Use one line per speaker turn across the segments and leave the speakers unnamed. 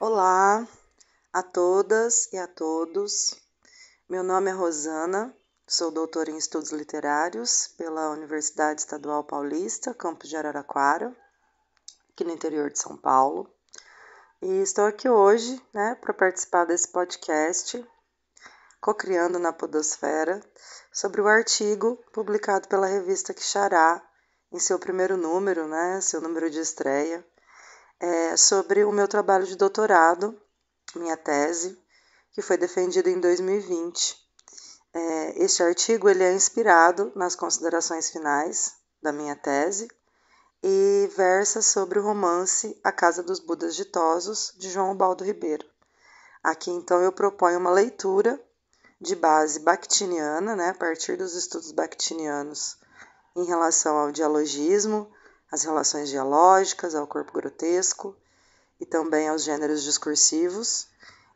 Olá a todas e a todos. Meu nome é Rosana, sou doutora em Estudos Literários pela Universidade Estadual Paulista, campus de Araraquara, aqui no interior de São Paulo. E estou aqui hoje, para participar desse podcast, Cocriando na Podosfera, sobre o artigo publicado pela revista Quixará, em seu primeiro número, seu número de estreia, sobre o meu trabalho de doutorado, minha tese, que foi defendida em 2020. Este artigo ele é inspirado nas considerações finais da minha tese e versa sobre o romance A Casa dos Budas Ditosos, de João Ubaldo Ribeiro. Aqui, então, eu proponho uma leitura de base bakhtiniana, a partir dos estudos bakhtinianos em relação ao dialogismo, às relações dialógicas, ao corpo grotesco e também aos gêneros discursivos,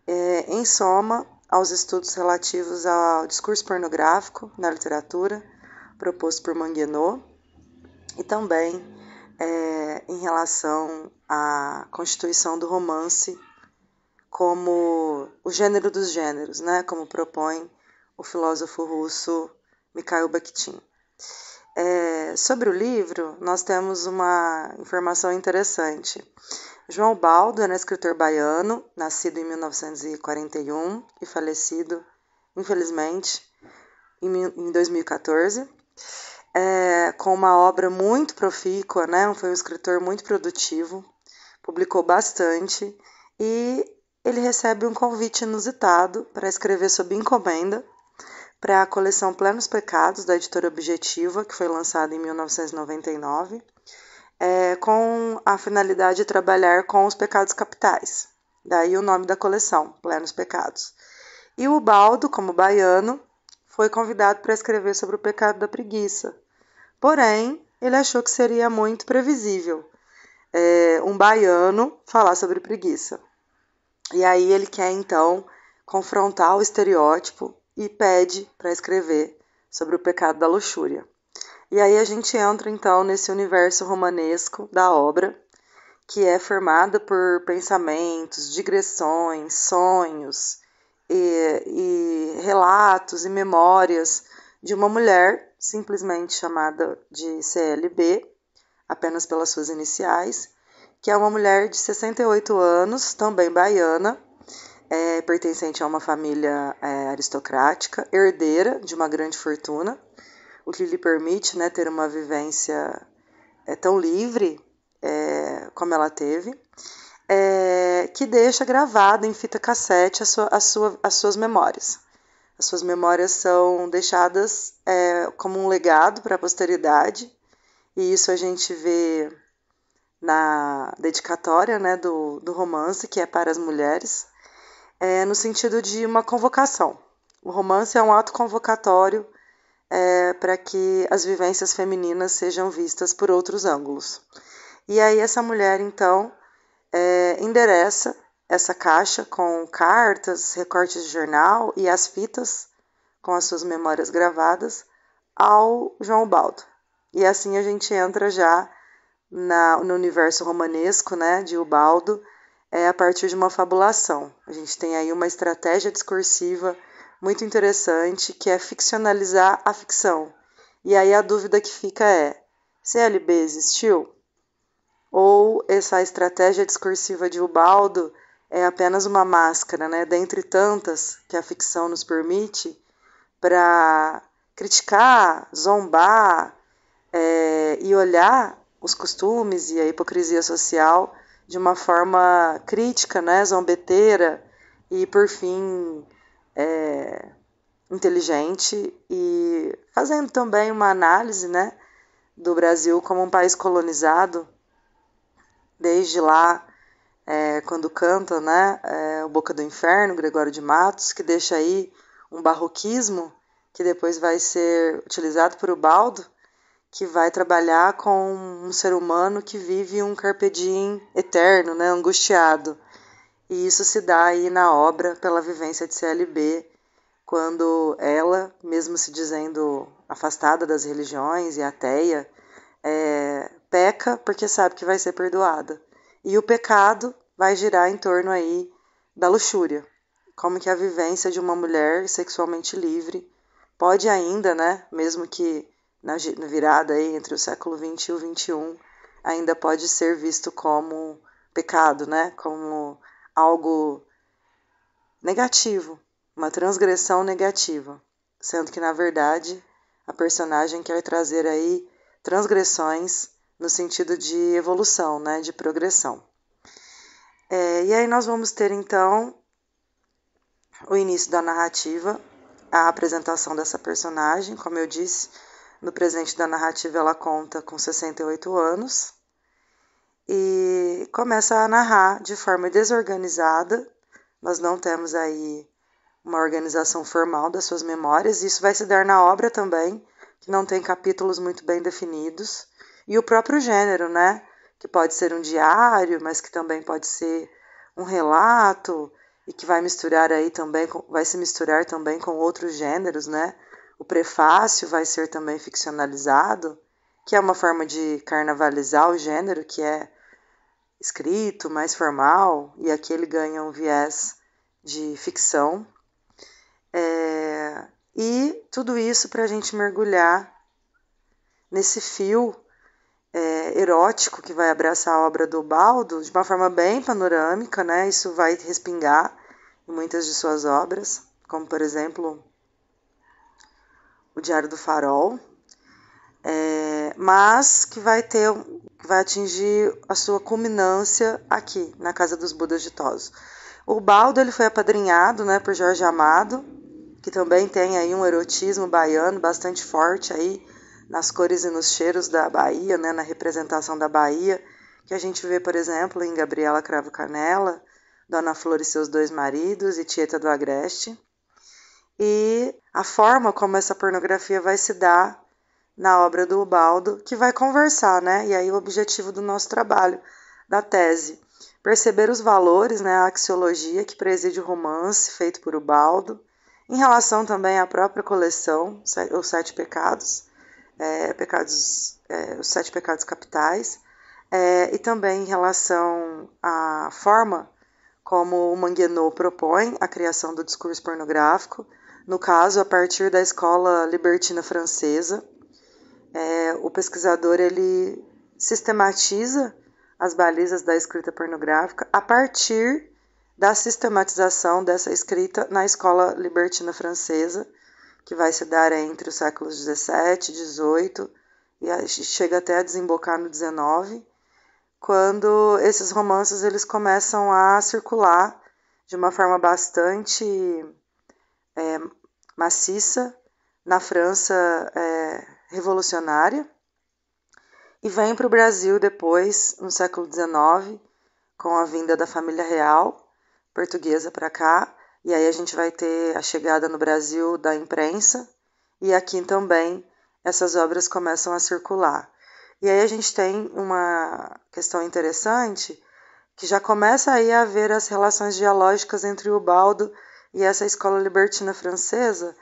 em soma aos estudos relativos ao discurso pornográfico na literatura, proposto por Manguienot, e também em relação à constituição do romance como o gênero dos gêneros, como propõe o filósofo russo Mikhail Bakhtin. Sobre o livro, nós temos uma informação interessante. João Ubaldo era um escritor baiano, nascido em 1941 e falecido, infelizmente, em 2014, com uma obra muito profícua, foi um escritor muito produtivo, publicou bastante e ele recebe um convite inusitado para escrever sob encomenda para a coleção Plenos Pecados, da editora Objetiva, que foi lançada em 1999, com a finalidade de trabalhar com os pecados capitais. Daí o nome da coleção, Plenos Pecados. E o Ubaldo, como baiano, foi convidado para escrever sobre o pecado da preguiça. Porém, ele achou que seria muito previsível um baiano falar sobre preguiça. E aí ele quer, então, confrontar o estereótipo e pede para escrever sobre o pecado da luxúria. E aí a gente entra, então, nesse universo romanesco da obra, que é formada por pensamentos, digressões, sonhos e relatos e memórias de uma mulher simplesmente chamada de CLB, apenas pelas suas iniciais, que é uma mulher de 68 anos, também baiana, pertencente a uma família aristocrática, herdeira de uma grande fortuna, o que lhe permite ter uma vivência tão livre como ela teve, que deixa gravada em fita cassete as suas memórias. As suas memórias são deixadas como um legado para a posteridade, e isso a gente vê na dedicatória do romance, que é para as mulheres, no sentido de uma convocação. O romance é um ato convocatório para que as vivências femininas sejam vistas por outros ângulos. E aí essa mulher, então, endereça essa caixa com cartas, recortes de jornal e as fitas com as suas memórias gravadas ao João Ubaldo. E assim a gente entra já no universo romanesco de Ubaldo, a partir de uma fabulação. A gente tem aí uma estratégia discursiva muito interessante, que é ficcionalizar a ficção. E aí a dúvida que fica é: CLB existiu? Ou essa estratégia discursiva de Ubaldo é apenas uma máscara, né, dentre tantas que a ficção nos permite, para criticar, zombar e olhar os costumes e a hipocrisia social de uma forma crítica, né, zombeteira e, por fim, inteligente, e fazendo também uma análise, né, do Brasil como um país colonizado, desde lá, quando canta, né, o Boca do Inferno, Gregório de Matos, que deixa aí um barroquismo que depois vai ser utilizado por Ubaldo, que vai trabalhar com um ser humano que vive um carpe diem eterno, né, angustiado. E isso se dá aí na obra pela vivência de CLB, quando ela, mesmo se dizendo afastada das religiões e ateia, peca porque sabe que vai ser perdoada. E o pecado vai girar em torno aí da luxúria. Como que a vivência de uma mulher sexualmente livre pode ainda, né, mesmo que na virada aí entre o século XX e o XXI, ainda pode ser visto como pecado, né, como algo negativo, uma transgressão negativa, sendo que, na verdade, a personagem quer trazer aí transgressões no sentido de evolução, né, de progressão. E aí nós vamos ter, então, o início da narrativa, a apresentação dessa personagem. Como eu disse, no presente da narrativa ela conta com 68 anos e começa a narrar de forma desorganizada. Nós não temos aí uma organização formal das suas memórias, e isso vai se dar na obra também, que não tem capítulos muito bem definidos, e o próprio gênero, né, que pode ser um diário, mas que também pode ser um relato, e que vai misturar aí também, vai se misturar também com outros gêneros, né? O prefácio vai ser também ficcionalizado, que é uma forma de carnavalizar o gênero, que é escrito, mais formal, e aqui ele ganha um viés de ficção. E tudo isso para a gente mergulhar nesse fio erótico que vai abraçar a obra do Ubaldo de uma forma bem panorâmica, né? Isso vai respingar em muitas de suas obras, como por exemplo o Diário do Farol, mas que vai atingir a sua culminância aqui na Casa dos Budas Ditosos. O Ubaldo ele foi apadrinhado, né, por Jorge Amado, que também tem aí um erotismo baiano bastante forte aí nas cores e nos cheiros da Bahia, né, na representação da Bahia, que a gente vê, por exemplo, em Gabriela Cravo Canela, Dona Flor e seus dois maridos e Tieta do Agreste. E a forma como essa pornografia vai se dar na obra do Ubaldo, que vai conversar, né? E aí o objetivo do nosso trabalho, da tese, perceber os valores, né, a axiologia que preside o romance feito por Ubaldo, em relação também à própria coleção, Os Sete Pecados, os Sete Pecados Capitais, e também em relação à forma como o Manguenot propõe a criação do discurso pornográfico, no caso, a partir da escola libertina francesa. O pesquisador ele sistematiza as balizas da escrita pornográfica a partir da sistematização dessa escrita na escola libertina francesa, que vai se dar entre os séculos 17, 18 e chega até a desembocar no 19, quando esses romances eles começam a circular de uma forma bastante maciça na França revolucionária, e vem para o Brasil depois, no século XIX, com a vinda da família real portuguesa para cá, e aí a gente vai ter a chegada no Brasil da imprensa, e aqui também essas obras começam a circular. E aí a gente tem uma questão interessante, que já começa aí a haver as relações dialógicas entre o Ubaldo e essa escola libertina francesa,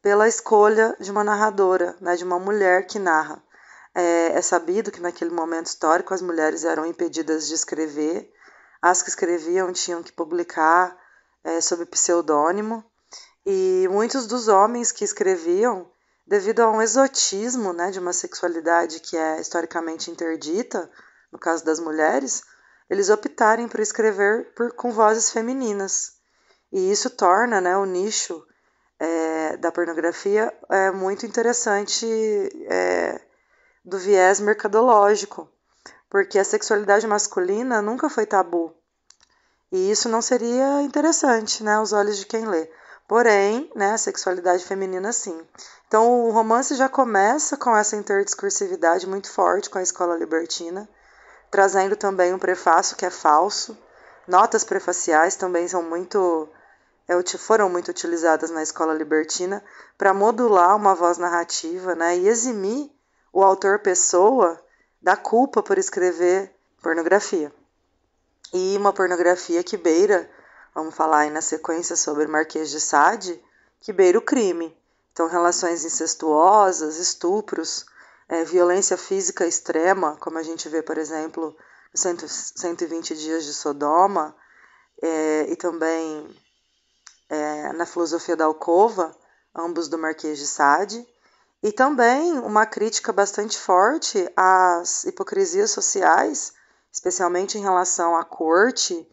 pela escolha de uma narradora, né, de uma mulher que narra. É sabido que naquele momento histórico as mulheres eram impedidas de escrever, as que escreviam tinham que publicar sob pseudônimo, e muitos dos homens que escreviam devido a um exotismo, né, de uma sexualidade que é historicamente interdita, no caso das mulheres, eles optarem por escrever com vozes femininas. E isso torna, né, o nicho da pornografia muito interessante do viés mercadológico, porque a sexualidade masculina nunca foi tabu. E isso não seria interessante, né, aos olhos de quem lê. Porém, né, a sexualidade feminina, sim. Então, o romance já começa com essa interdiscursividade muito forte com a escola libertina, trazendo também um prefácio que é falso. Notas prefaciais também foram muito utilizadas na escola libertina para modular uma voz narrativa, né, e eximir o autor pessoa da culpa por escrever pornografia. E uma pornografia que beira, vamos falar aí na sequência sobre Marquês de Sade, que beira o crime. Então, relações incestuosas, estupros, violência física extrema, como a gente vê, por exemplo, no 120 Dias de Sodoma, e também na Filosofia da Alcova, ambos do Marquês de Sade, e também uma crítica bastante forte às hipocrisias sociais, especialmente em relação à corte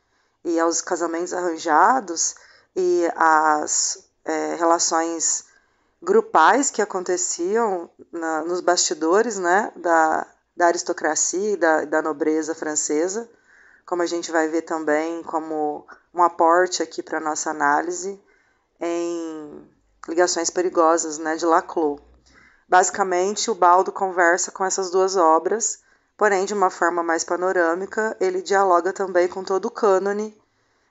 e aos casamentos arranjados e às relações grupais que aconteciam nos bastidores, né, da aristocracia e da nobreza francesa, como a gente vai ver também como um aporte aqui para a nossa análise em Ligações Perigosas, né, de Laclos. Basicamente, o Baldo conversa com essas duas obras, porém, de uma forma mais panorâmica, ele dialoga também com todo o cânone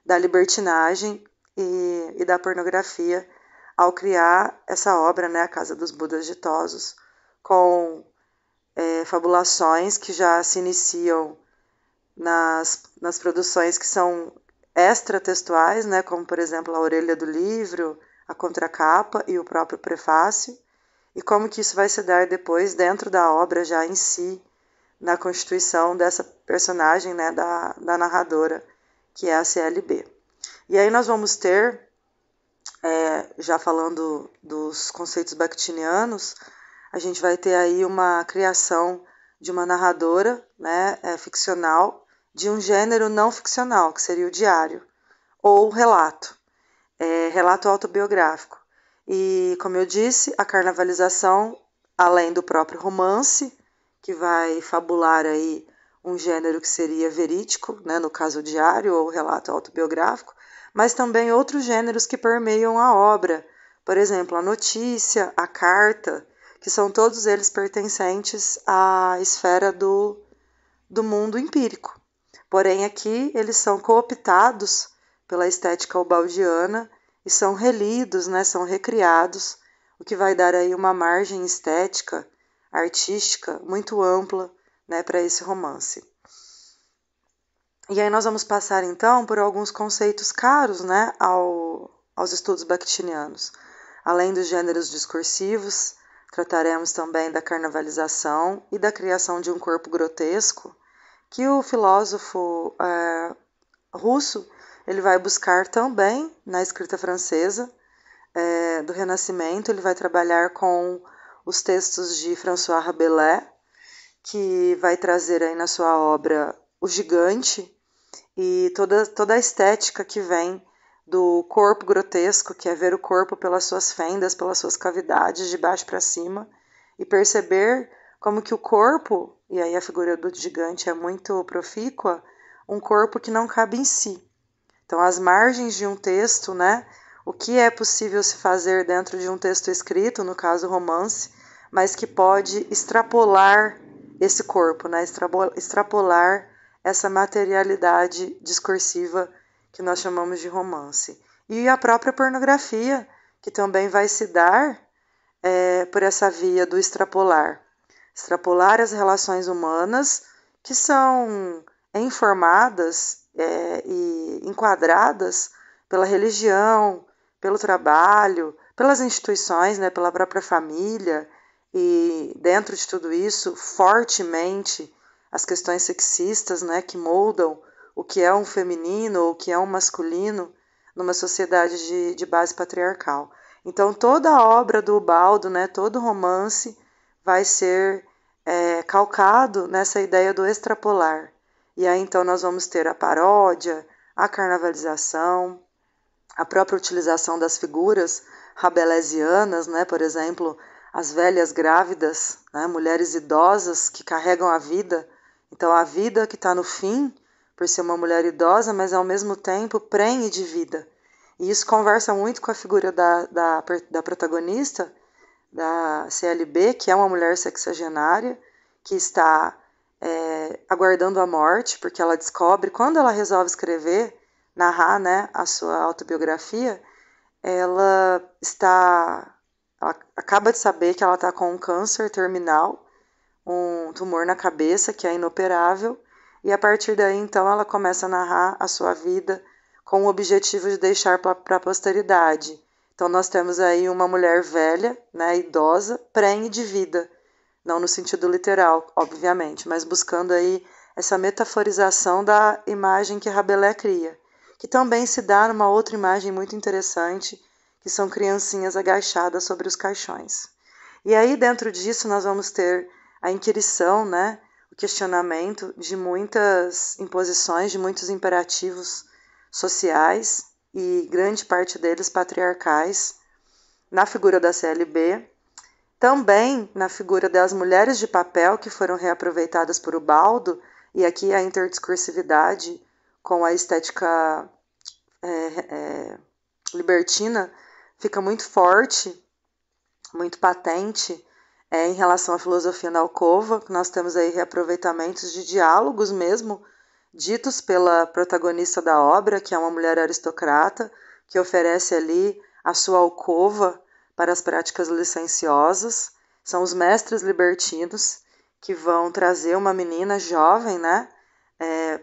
da libertinagem e da pornografia ao criar essa obra, né, A Casa dos Budas Ditosos, com fabulações que já se iniciam nas produções que são extratextuais, né, como, por exemplo, a orelha do livro, a contracapa e o próprio prefácio, e como que isso vai se dar depois dentro da obra já em si, na constituição dessa personagem, né, da narradora, que é a CLB. E aí nós vamos ter, já falando dos conceitos bakhtinianos, a gente vai ter aí uma criação de uma narradora, né, ficcional, de um gênero não ficcional, que seria o diário, ou relato, relato autobiográfico. E, como eu disse, a carnavalização, além do próprio romance, que vai fabular aí um gênero que seria verídico, né, no caso o diário ou relato autobiográfico, mas também outros gêneros que permeiam a obra, por exemplo, a notícia, a carta, que são todos eles pertencentes à esfera do mundo empírico. Porém, aqui eles são cooptados pela estética ubaldiana e são relidos, né, são recriados, o que vai dar aí uma margem estética, artística muito ampla, né, para esse romance. E aí nós vamos passar então por alguns conceitos caros, né, aos estudos bakhtinianos. Além dos gêneros discursivos, trataremos também da carnavalização e da criação de um corpo grotesco, que o filósofo russo ele vai buscar também na escrita francesa do Renascimento. Ele vai trabalhar com os textos de François Rabelais, que vai trazer aí na sua obra O Gigante e toda a estética que vem do corpo grotesco, que é ver o corpo pelas suas fendas, pelas suas cavidades, de baixo para cima, e perceber como que o corpo, e aí a figura do gigante é muito profícua, um corpo que não cabe em si. Então, as margens de um texto, né, o que é possível se fazer dentro de um texto escrito, no caso romance, mas que pode extrapolar esse corpo, né, extrapolar essa materialidade discursiva que nós chamamos de romance. E a própria pornografia, que também vai se dar por essa via do extrapolar. Extrapolar as relações humanas que são informadas e enquadradas pela religião, pelo trabalho, pelas instituições, né, pela própria família, e dentro de tudo isso, fortemente, as questões sexistas, né, que moldam o que é um feminino ou o que é um masculino numa sociedade de base patriarcal. Então, toda a obra do Ubaldo, né, todo romance, vai ser calcado nessa ideia do extrapolar. E aí, então, nós vamos ter a paródia, a carnavalização, a própria utilização das figuras rabelesianas, né, por exemplo, as velhas grávidas, né, mulheres idosas que carregam a vida. Então, a vida que está no fim, por ser uma mulher idosa, mas ao mesmo tempo prenhe de vida. E isso conversa muito com a figura da protagonista, da CLB, que é uma mulher sexagenária, que está aguardando a morte, porque ela descobre, quando ela resolve escrever, narrar, né, a sua autobiografia, ela acaba de saber que ela está com um câncer terminal, um tumor na cabeça que é inoperável, e a partir daí, então, ela começa a narrar a sua vida com o objetivo de deixar para a posteridade. Então, nós temos aí uma mulher velha, né, idosa, prenhe de vida, não no sentido literal, obviamente, mas buscando aí essa metaforização da imagem que Rabelais cria, que também se dá numa outra imagem muito interessante, que são criancinhas agachadas sobre os caixões. E aí, dentro disso, nós vamos ter a inquirição, né, o questionamento de muitas imposições, de muitos imperativos sociais, e grande parte deles patriarcais, na figura da CLB, também na figura das mulheres de papel que foram reaproveitadas por Ubaldo, e aqui a interdiscursividade com a estética libertina fica muito forte, muito patente em relação à filosofia na alcova. Nós temos aí reaproveitamentos de diálogos mesmo, ditos pela protagonista da obra, que é uma mulher aristocrata, que oferece ali a sua alcova para as práticas licenciosas. São os mestres libertinos que vão trazer uma menina jovem, né,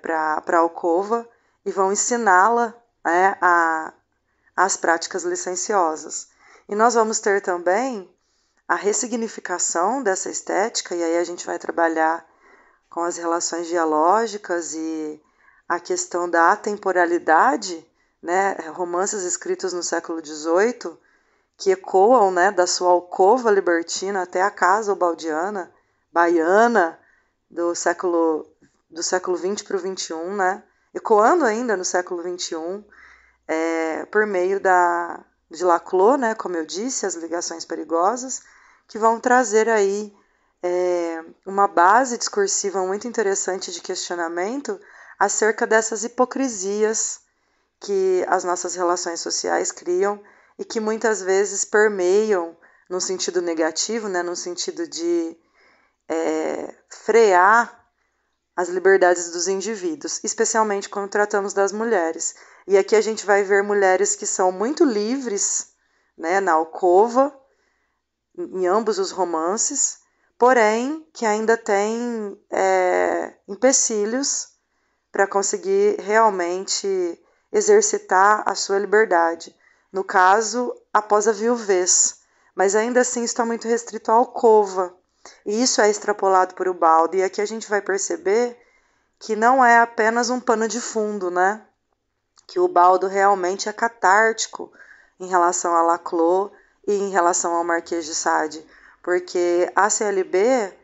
para a alcova e vão ensiná-la, né, às práticas licenciosas. E nós vamos ter também a ressignificação dessa estética, e aí a gente vai trabalhar com as relações dialógicas e a questão da atemporalidade, né, romances escritos no século XVIII, que ecoam, né, da sua alcova libertina até a casa ubaldiana, baiana, do século XX para o XXI, né, ecoando ainda no século XXI, por meio de Laclos, né, como eu disse, as ligações perigosas, que vão trazer aí uma base discursiva muito interessante de questionamento acerca dessas hipocrisias que as nossas relações sociais criam e que muitas vezes permeiam no sentido negativo, né, no sentido de frear as liberdades dos indivíduos, especialmente quando tratamos das mulheres. E aqui a gente vai ver mulheres que são muito livres, né, na alcova, em ambos os romances, porém que ainda têm empecilhos para conseguir realmente exercitar a sua liberdade. No caso, após a viuvez, mas ainda assim está muito restrito à alcova. E isso é extrapolado por Ubaldo. E aqui a gente vai perceber que não é apenas um pano de fundo, né? Que o Ubaldo realmente é catártico em relação a Laclos e em relação ao Marquês de Sade, porque a CLB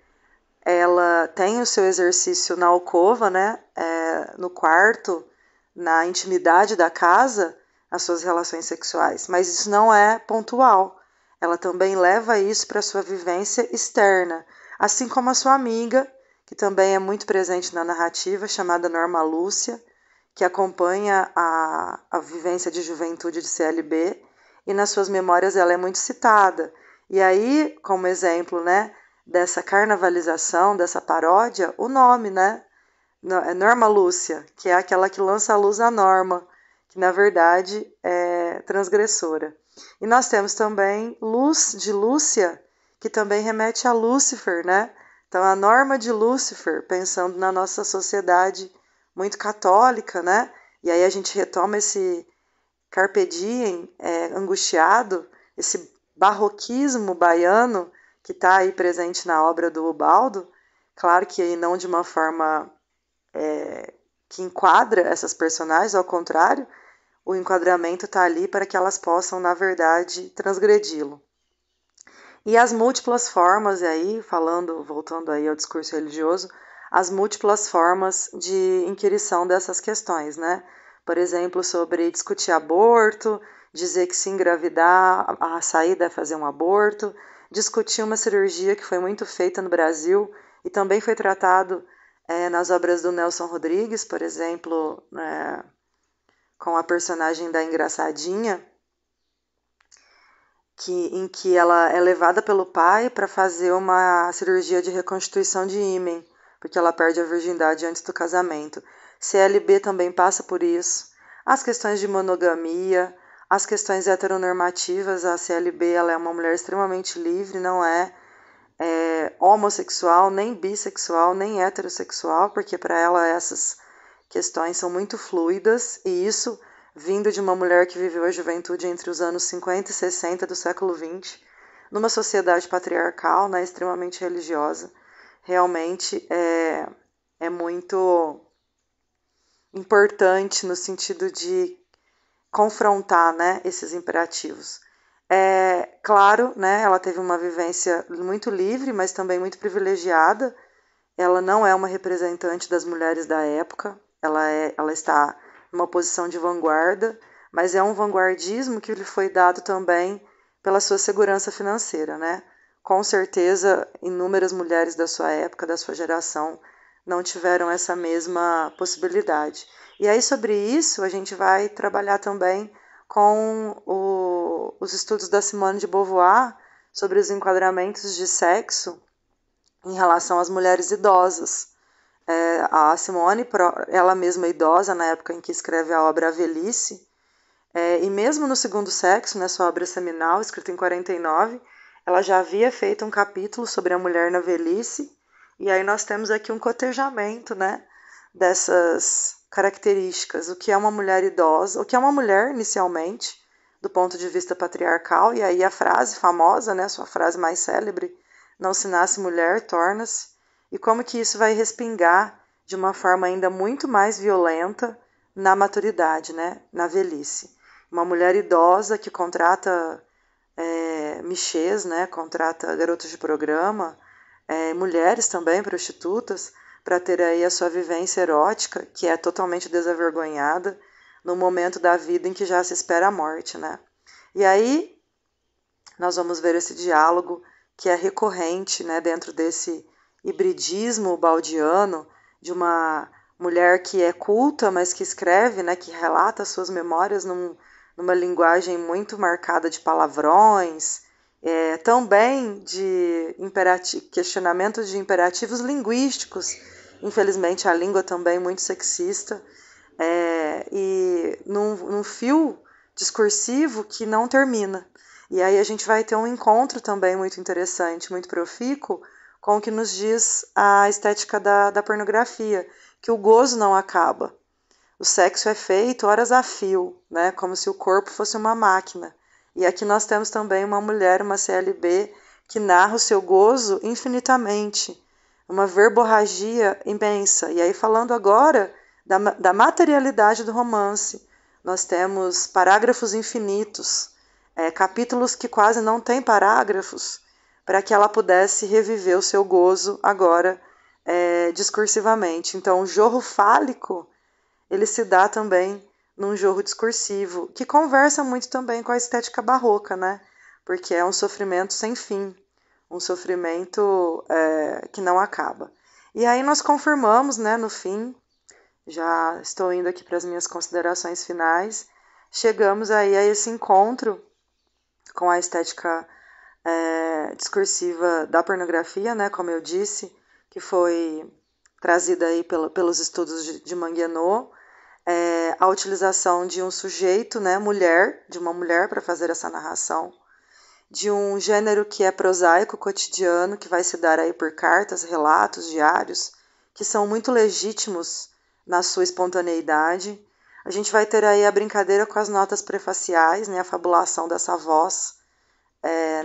ela tem o seu exercício na alcova, né? No quarto, na intimidade da casa, as suas relações sexuais, mas isso não é pontual. Ela também leva isso para a sua vivência externa, assim como a sua amiga, que também é muito presente na narrativa, chamada Norma Lúcia, que acompanha a vivência de juventude de CLB, e nas suas memórias ela é muito citada. E aí, como exemplo, né, dessa carnavalização, dessa paródia, o nome, né, Norma Lúcia, que é aquela que lança a luz à Norma, que na verdade é transgressora. E nós temos também Luz de Lúcia, que também remete a Lúcifer, né? Então a Norma de Lúcifer, pensando na nossa sociedade muito católica, né? E aí a gente retoma esse carpe diem angustiado, esse barroquismo baiano que está aí presente na obra do Ubaldo, claro que aí não de uma forma que enquadra essas personagens, ao contrário, o enquadramento está ali para que elas possam, na verdade, transgredi-lo. E as múltiplas formas, e aí, voltando aí ao discurso religioso, as múltiplas formas de inquirição dessas questões, né? Por exemplo, sobre discutir aborto, dizer que se engravidar, a saída é fazer um aborto, discutir uma cirurgia que foi muito feita no Brasil e também foi tratado nas obras do Nelson Rodrigues, por exemplo, com a personagem da Engraçadinha, em que ela é levada pelo pai para fazer uma cirurgia de reconstituição de ímen, porque ela perde a virgindade antes do casamento. CLB também passa por isso. As questões de monogamia, as questões heteronormativas, a CLB ela é uma mulher extremamente livre, não é homossexual, nem bissexual, nem heterossexual, porque para ela essas questões são muito fluidas, e isso vindo de uma mulher que viveu a juventude entre os anos 50 e 60 do século XX, numa sociedade patriarcal, né, extremamente religiosa, realmente é muito importante no sentido de confrontar, né, esses imperativos. Claro, né, ela teve uma vivência muito livre, mas também muito privilegiada. Ela não é uma representante das mulheres da época, ela está numa posição de vanguarda, mas é um vanguardismo que lhe foi dado também pela sua segurança financeira, né? Com certeza, inúmeras mulheres da sua época, da sua geração, não tiveram essa mesma possibilidade. E aí, sobre isso, a gente vai trabalhar também com os estudos da Simone de Beauvoir sobre os enquadramentos de sexo em relação às mulheres idosas. A Simone, ela mesma idosa, na época em que escreve a obra A Velhice, e mesmo no Segundo Sexo, né, sua obra seminal, escrita em 49, ela já havia feito um capítulo sobre a mulher na velhice, e aí nós temos aqui um cotejamento, né, dessas características, o que é uma mulher idosa, o que é uma mulher inicialmente, do ponto de vista patriarcal, e aí a frase famosa, né, sua frase mais célebre, não se nasce mulher, torna-se, e como que isso vai respingar de uma forma ainda muito mais violenta na maturidade, né, na velhice. Uma mulher idosa que contrata michês, né, contrata garotos de programa, mulheres também, prostitutas, para ter aí a sua vivência erótica, que é totalmente desavergonhada, no momento da vida em que já se espera a morte, né? E aí nós vamos ver esse diálogo que é recorrente, né, dentro desse hibridismo baldiano de uma mulher que é culta, mas que escreve, né, que relata suas memórias numa linguagem muito marcada de palavrões, também de questionamentos de imperativos linguísticos. Infelizmente, a língua também é muito sexista, e num fio discursivo que não termina. E aí a gente vai ter um encontro também muito interessante, muito profícuo, com o que nos diz a estética da pornografia, que o gozo não acaba. O sexo é feito horas a fio, né, como se o corpo fosse uma máquina. E aqui nós temos também uma mulher, uma CLB, que narra o seu gozo infinitamente, uma verborragia imensa. E aí falando agora da materialidade do romance, nós temos parágrafos infinitos, capítulos que quase não têm parágrafos, para que ela pudesse reviver o seu gozo agora discursivamente. Então, o jorro fálico, ele se dá também num jorro discursivo, que conversa muito também com a estética barroca, né? Porque é um sofrimento sem fim, um sofrimento que não acaba. E aí nós confirmamos, né, no fim, já estou indo aqui para as minhas considerações finais, chegamos aí a esse encontro com a estética discursiva da pornografia, né, como eu disse, que foi trazida aí pelos estudos de Manguiano, a utilização de um sujeito, né, de uma mulher para fazer essa narração, de um gênero que é prosaico, cotidiano, que vai se dar aí por cartas, relatos, diários, que são muito legítimos na sua espontaneidade. A gente vai ter aí a brincadeira com as notas prefaciais, né, a fabulação dessa voz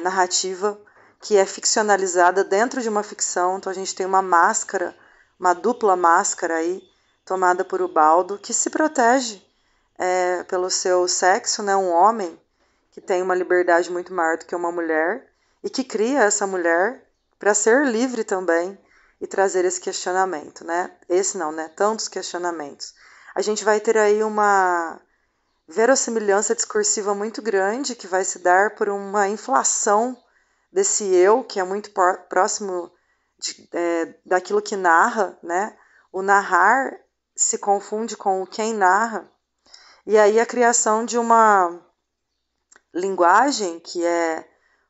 narrativa, que é ficcionalizada dentro de uma ficção. Então a gente tem uma máscara, uma dupla máscara aí, tomada por Ubaldo, que se protege pelo seu sexo, né, um homem que tem uma liberdade muito maior do que uma mulher e que cria essa mulher para ser livre também e trazer esse questionamento, né? Esse não, né? Tantos questionamentos. A gente vai ter aí uma verossimilhança discursiva muito grande que vai se dar por uma inflação desse eu, que é muito próximo daquilo que narra, né? O narrar se confunde com o quem narra, e aí a criação de uma linguagem que é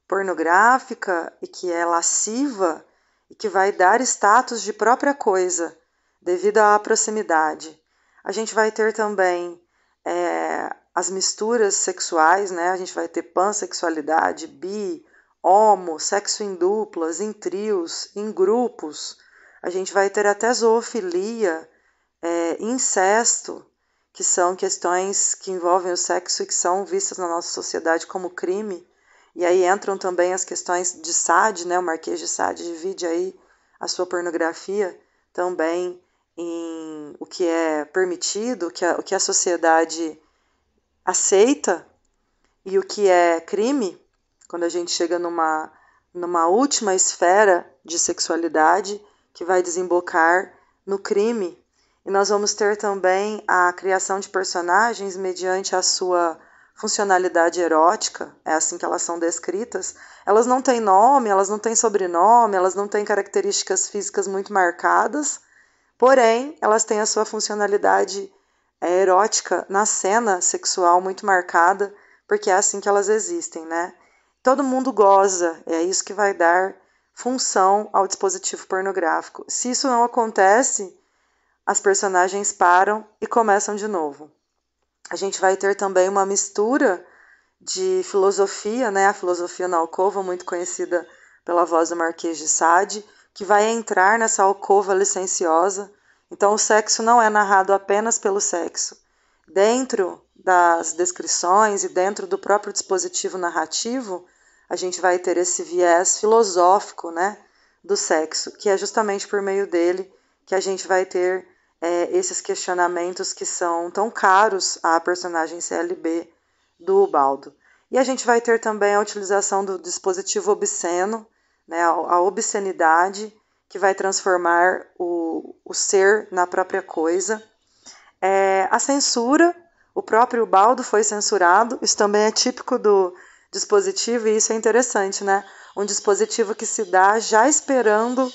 pornográfica e que é lasciva e que vai dar status de própria coisa devido à proximidade. A gente vai ter também as misturas sexuais, né? A gente vai ter pansexualidade, bi, homo, sexo em duplas, em trios, em grupos. A gente vai ter até zoofilia, incesto, que são questões que envolvem o sexo e que são vistas na nossa sociedade como crime. E aí entram também as questões de Sade, né? O Marquês de Sade divide aí a sua pornografia também em o que é permitido, o que a sociedade aceita e o que é crime, quando a gente chega numa última esfera de sexualidade que vai desembocar no crime. E nós vamos ter também a criação de personagens mediante a sua funcionalidade erótica, é assim que elas são descritas. Elas não têm nome, elas não têm sobrenome, elas não têm características físicas muito marcadas, porém, elas têm a sua funcionalidade erótica na cena sexual muito marcada, porque é assim que elas existem, né? Todo mundo goza, é isso que vai dar função ao dispositivo pornográfico. Se isso não acontece, as personagens param e começam de novo. A gente vai ter também uma mistura de filosofia, né? A filosofia na alcova, muito conhecida pela voz do Marquês de Sade, que vai entrar nessa alcova licenciosa. Então, o sexo não é narrado apenas pelo sexo. Dentro das descrições e dentro do próprio dispositivo narrativo, a gente vai ter esse viés filosófico, né, do sexo, que é justamente por meio dele que a gente vai ter esses questionamentos que são tão caros à personagem CLB do Ubaldo. E a gente vai ter também a utilização do dispositivo obsceno, né, a obscenidade, que vai transformar o ser na própria coisa. A censura, o próprio Ubaldo foi censurado, isso também é típico do dispositivo e isso é interessante, né? Um dispositivo que se dá já esperando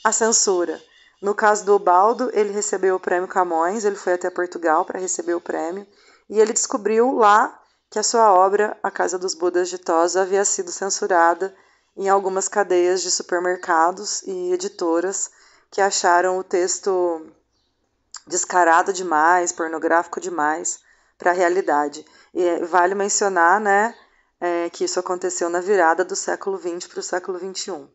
a censura. No caso do Ubaldo, ele recebeu o prêmio Camões, ele foi até Portugal para receber o prêmio, e ele descobriu lá que a sua obra, A Casa dos Budas de Tosa, havia sido censurada em algumas cadeias de supermercados e editoras que acharam o texto descarado demais, pornográfico demais para a realidade. E vale mencionar, né, que isso aconteceu na virada do século XX para o século XXI.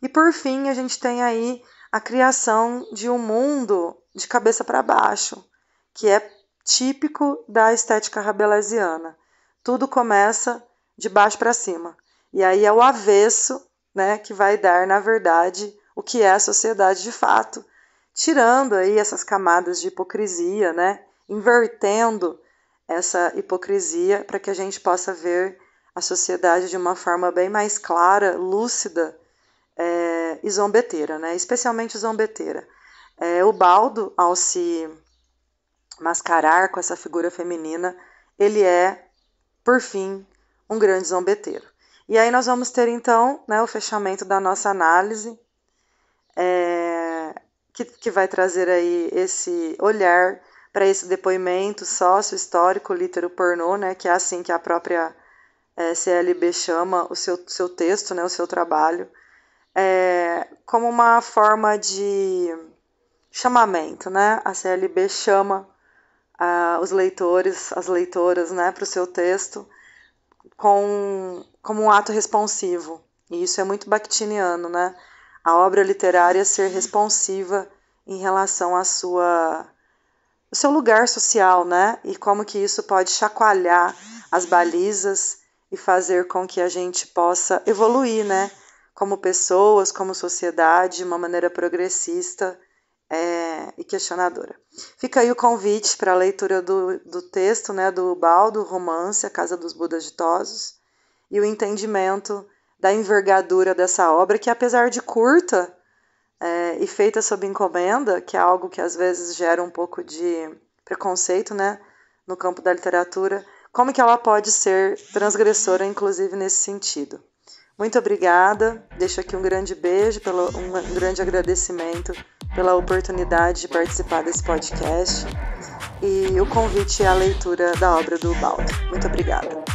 E por fim, a gente tem aí a criação de um mundo de cabeça para baixo, que é típico da estética rabelaisiana. Tudo começa de baixo para cima. E aí é o avesso, né, que vai dar, na verdade, o que é a sociedade de fato, tirando aí essas camadas de hipocrisia, né, invertendo essa hipocrisia para que a gente possa ver a sociedade de uma forma bem mais clara, lúcida e zombeteira, né, especialmente zombeteira. O Baldo, ao se mascarar com essa figura feminina, ele é, por fim, um grande zombeteiro. E aí nós vamos ter, então, né, o fechamento da nossa análise, que vai trazer aí esse olhar para esse depoimento sócio-histórico litero-pornô, né, que é assim que a própria CLB chama o seu texto, né, o seu trabalho, como uma forma de chamamento, né? A CLB chama os leitores, as leitoras, né, para o seu texto como um ato responsivo. E isso é muito bakhtiniano, né? A obra literária ser responsiva em relação ao seu lugar social, né? E como que isso pode chacoalhar as balizas e fazer com que a gente possa evoluir, né? Como pessoas, como sociedade, de uma maneira progressista e questionadora. Fica aí o convite para a leitura do texto, né, do Ubaldo, o romance A Casa dos Budas Ditosos, e o entendimento da envergadura dessa obra, que apesar de curta e feita sob encomenda, que é algo que às vezes gera um pouco de preconceito, né, no campo da literatura, como que ela pode ser transgressora, inclusive nesse sentido. Muito obrigada, deixo aqui um grande beijo, um grande agradecimento pela oportunidade de participar desse podcast e o convite à leitura da obra do Ubaldo. Muito obrigada.